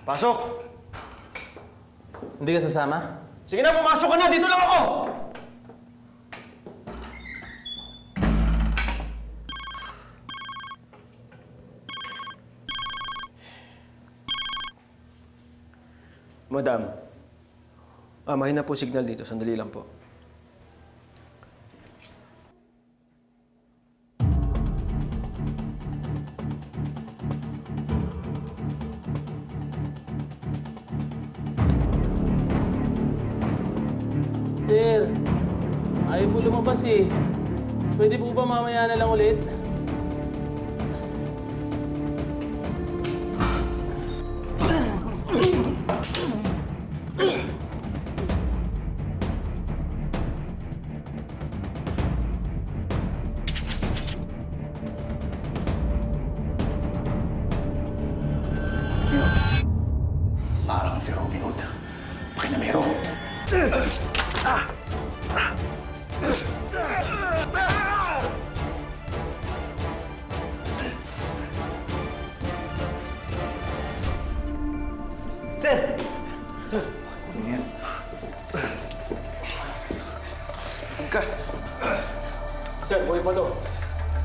Pasok! Hindi ka sasama? Sige na, pumasok ka na! Dito lang ako! Madam, mahina po signal dito. Sandali lang po. Sir, ayaw po lumabas eh. Pwede po ba mamaya na lang ulit? Parang si Robin Hood. Pakinamero. Sir! Ano yan? Ka! Sir, pwede pa to.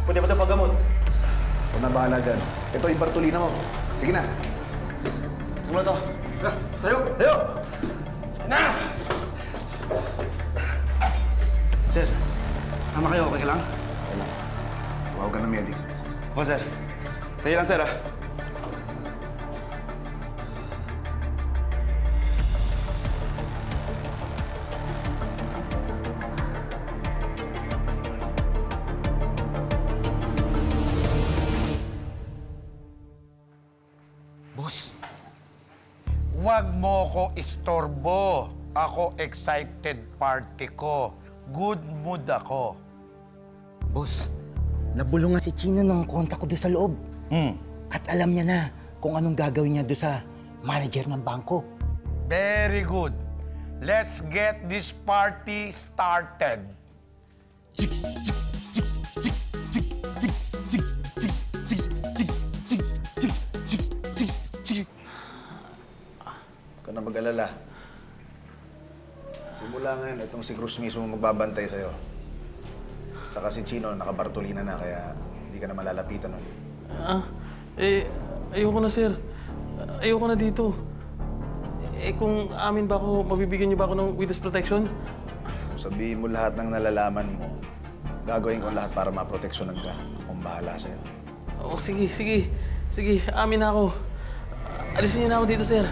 Pwede pa to paggamot. Huwag na bahala dyan. Ito, ibartulina mo. Sige na. Ano to? Tayo! Tayo! Na! Sir, tama kayo. Okay ka lang? Okay lang. Tawag ka ng medic. O, sir. Tayo lang, sir, ah. Boss, huwag mo ko istorbo. Ako excited party ko. Good mood ako. Boss, nabulong nga si Chino ng kontak ko doon sa loob. At alam niya na kung anong gagawin niya doon sa manager ng bangko. Very good. Let's get this party started. Huwag ka na mag-alala. Simula ngayon, itong si Cruz mismo magbabantay sa'yo. Tsaka si Chino, nakabartolina na, kaya hindi ka na malalapitan nun. Ayoko na, sir. Ayoko na dito. Kung amin ba ako, mabibigyan niyo ba ako ng witness protection? Sabihin mo lahat ng nalalaman mo. Gagawin ko lahat para maproteksyonan ka. Akong bahala sa'yo. Sige, sige. Sige, amin na ako. Alisin niyo na ako dito, sir.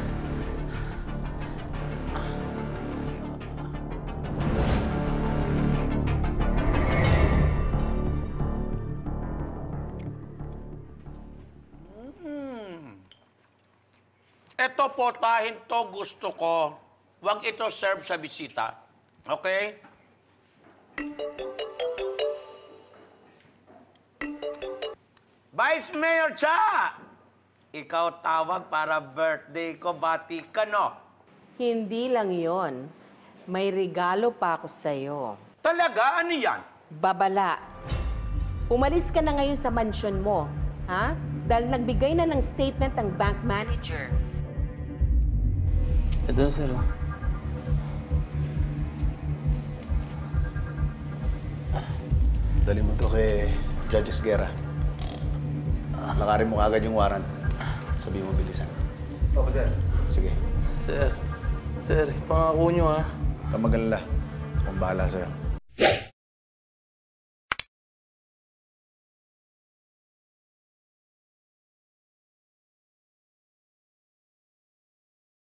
Ito potahin to gusto ko. Huwag ito serve sa bisita. Okay? Vice Mayor Cha! Ikaw tawag para birthday ko. Bati ka, no? Hindi lang yon. May regalo pa ako sa'yo. Talaga? Ano yan? Babala. Umalis ka na ngayon sa mansyon mo, ha? Dahil nagbigay na ng statement ang bank manager. Ito, sir. Dali mo to kay Judge Esguerra. Lakarin mo agad yung warrant. Sabihin mo bilisan. Opo, sir. Sige. Sir, pangako niyo, ha? Huwag kang mag-alala. Akong bahala sa'yo.